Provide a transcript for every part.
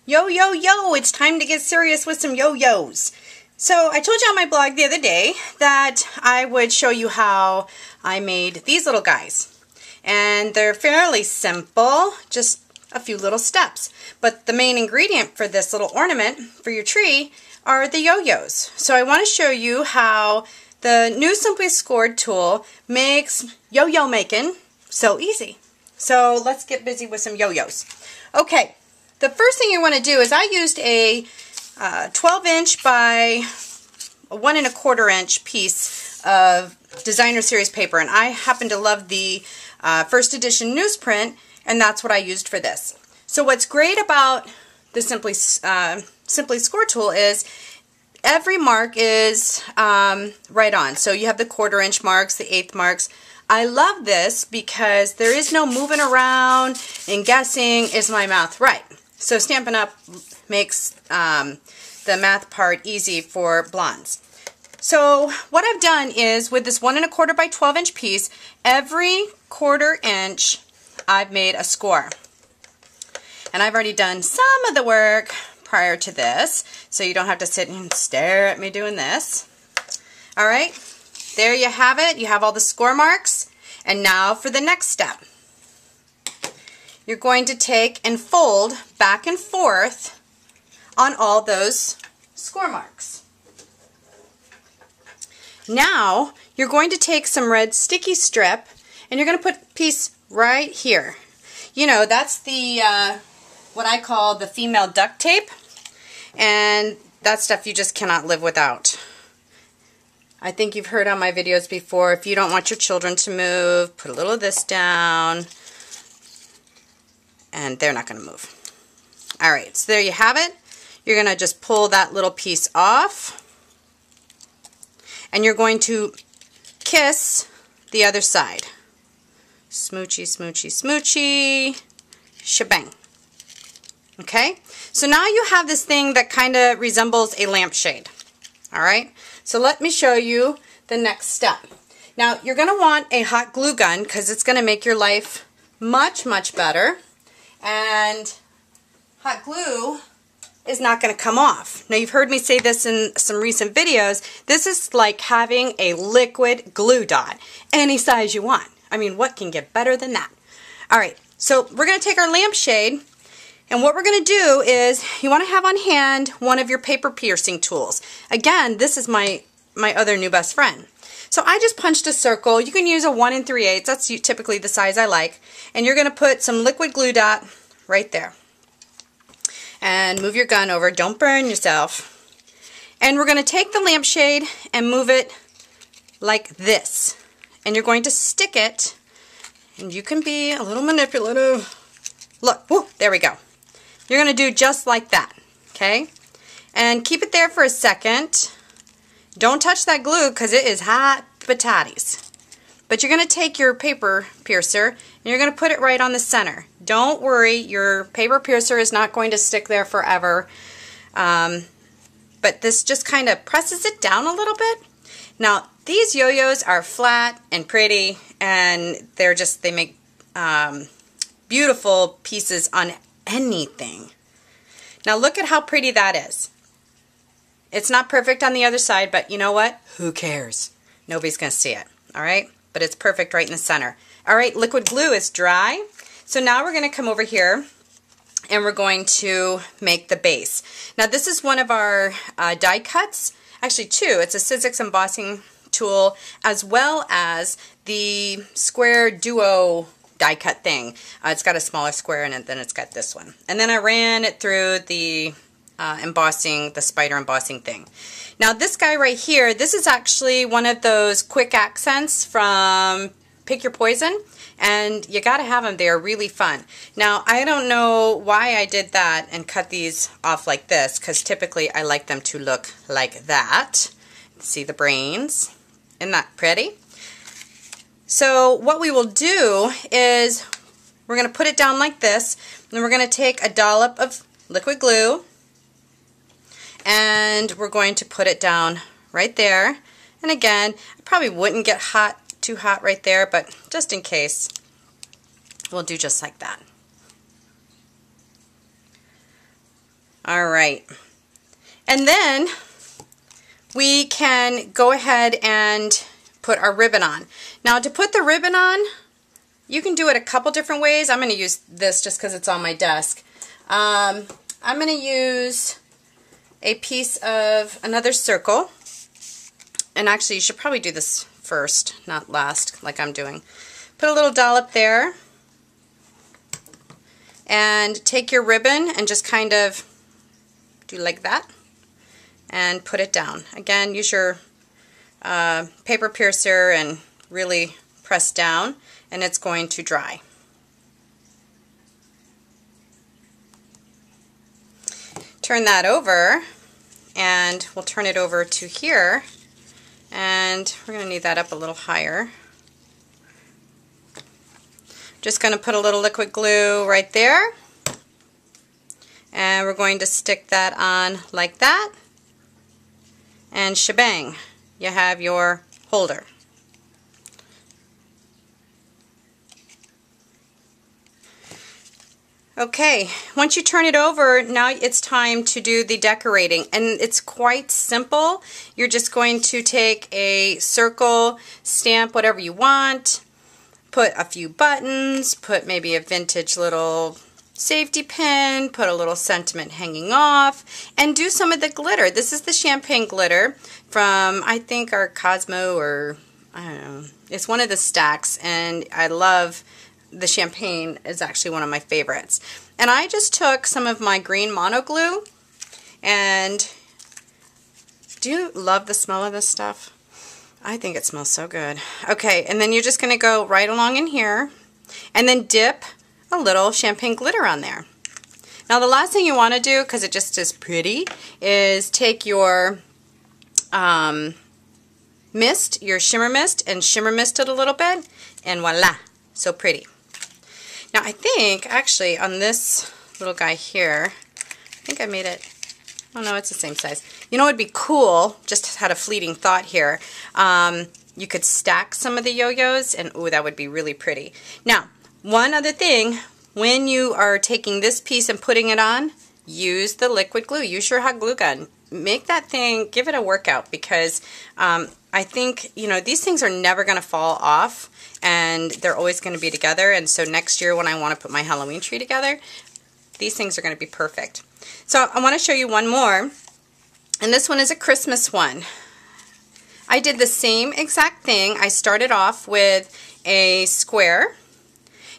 Yo, yo, yo, it's time to get serious with some yo-yos. So I told you on my blog the other day that I would show you how I made these little guys. And they're fairly simple, just a few little steps. But the main ingredient for this little ornament for your tree are the yo-yos. So I want to show you how the new Simply Scored tool makes yo-yo making so easy. So let's get busy with some yo-yos. Okay. The first thing you want to do is I used a 12-inch by a 1 1/4 inch piece of designer series paper, and I happen to love the first edition newsprint, and that's what I used for this. So what's great about the Simply Score tool is every mark is right on. So you have the 1/4 inch marks, the 1/8 marks. I love this because there is no moving around and guessing, is my math right? So Stampin' Up! Makes the math part easy for blondes. So what I've done is with this 1 1/4 by 12 inch piece, every 1/4 inch I've made a score. And I've already done some of the work prior to this, so you don't have to sit and stare at me doing this. Alright, there you have it. You have all the score marks. And now for the next step. You're going to take and fold back and forth on all those score marks. Now you're going to take some red sticky strip and you're going to put a piece right here. You know, that's the what I call the female duct tape, and that stuff you just cannot live without. I think you've heard on my videos before, if you don't want your children to move, put a little of this down, and they're not going to move. Alright, so there you have it. You're going to just pull that little piece off, and you're going to kiss the other side. Smoochy, smoochy, smoochy, shebang. Okay, so now you have this thing that kind of resembles a lampshade. Alright, so let me show you the next step. Now, you're going to want a hot glue gun because it's going to make your life much, much better. And hot glue is not going to come off. Now, you've heard me say this in some recent videos. This is like having a liquid glue dot, any size you want. I mean, what can get better than that? Alright, so we're going to take our lampshade, and what we're going to do is you want to have on hand one of your paper piercing tools. Again, this is my other new best friend. So I just punched a circle. You can use a 1 3/8. That's typically the size I like. And you're going to put some liquid glue dot right there. And move your gun over. Don't burn yourself. And we're going to take the lampshade and move it like this. And you're going to stick it. And you can be a little manipulative. Look, whoo, there we go. You're going to do just like that. Okay? And keep it there for a second. Don't touch that glue because it is hot potatoes. But you're going to take your paper piercer and you're going to put it right on the center. Don't worry, your paper piercer is not going to stick there forever. But this just kind of presses it down a little bit. Now, these yo-yos are flat and pretty, and they make beautiful pieces on anything. Now look at how pretty that is. It's not perfect on the other side, but you know what? Who cares? Nobody's going to see it, all right? But it's perfect right in the center. All right, liquid glue is dry. So now we're going to come over here and we're going to make the base. Now this is one of our die cuts. Actually two. It's a Sizzix embossing tool as well as the square duo die cut thing. It's got a smaller square in it, then it's got this one. And then I ran it through the embossing, the spider embossing thing. Now this guy right here, this is actually one of those quick accents from Pick Your Poison, and you gotta have them. They are really fun. Now I don't know why I did that and cut these off like this, because typically I like them to look like that. See the brains? Isn't that pretty? So what we will do is we're going to put it down like this, and we're going to take a dollop of liquid glue, and we're going to put it down right there. And again, I probably wouldn't get too hot right there, but just in case, we'll do just like that. All right. And then we can go ahead and put our ribbon on. Now to put the ribbon on, you can do it a couple different ways. I'm going to use this just because it's on my desk. I'm going to use a piece of another circle. And actually, you should probably do this first, not last, like I'm doing. Put a little dollop there. And take your ribbon and just kind of do like that. And put it down. Again, use your paper piercer and really press down, and it's going to dry. Turn that over, and we'll turn it over to here, and we're going to need that up a little higher. Just going to put a little liquid glue right there, and we're going to stick that on like that, and shebang, you have your holder. Okay, once you turn it over, now it's time to do the decorating, and it's quite simple. You're just going to take a circle, stamp whatever you want, put a few buttons, put maybe a vintage little safety pin, put a little sentiment hanging off, and do some of the glitter. This is the champagne glitter from, I think, our Cosmo, or I don't know, it's one of the stacks, and I love the champagne. Is actually one of my favorites. And I just took some of my green mono glue, and do you love the smell of this stuff? I think it smells so good. Okay, and then you're just going to go right along in here and then dip a little champagne glitter on there. Now the last thing you want to do, because it just is pretty, is take your mist, your shimmer mist, and shimmer mist it a little bit, and voila, so pretty. Now I think actually on this little guy here, I think I made it, oh no, it's the same size. You know what would be cool, just had a fleeting thought here, you could stack some of the yo-yos, and ooh, that would be really pretty. Now one other thing, when you are taking this piece and putting it on, use the liquid glue, use your hot glue gun. Make that thing, give it a workout, because I think, you know, these things are never going to fall off, and they're always going to be together. And so next year when I want to put my Halloween tree together, these things are going to be perfect. So I want to show you one more, and this one is a Christmas one. I did the same exact thing. I started off with a square.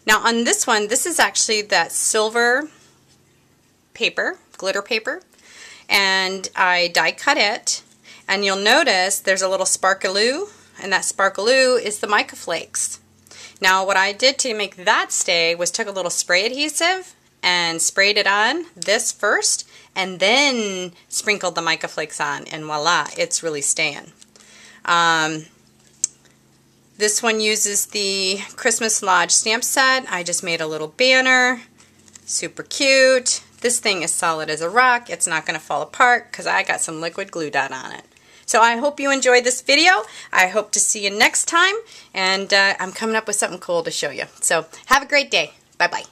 Now on this one, this is actually that silver paper, glitter paper, and I die cut it, and you'll notice there's a little sparkaloo, and that sparkaloo is the mica flakes. Now what I did to make that stay was took a little spray adhesive and sprayed it on this first, and then sprinkled the mica flakes on, and voila, it's really staying. This one uses the Christmas Lodge stamp set. I just made a little banner, super cute. This thing is solid as a rock. It's not going to fall apart because I got some liquid glue done on it. So I hope you enjoyed this video. I hope to see you next time, and I'm coming up with something cool to show you. So have a great day. Bye-bye.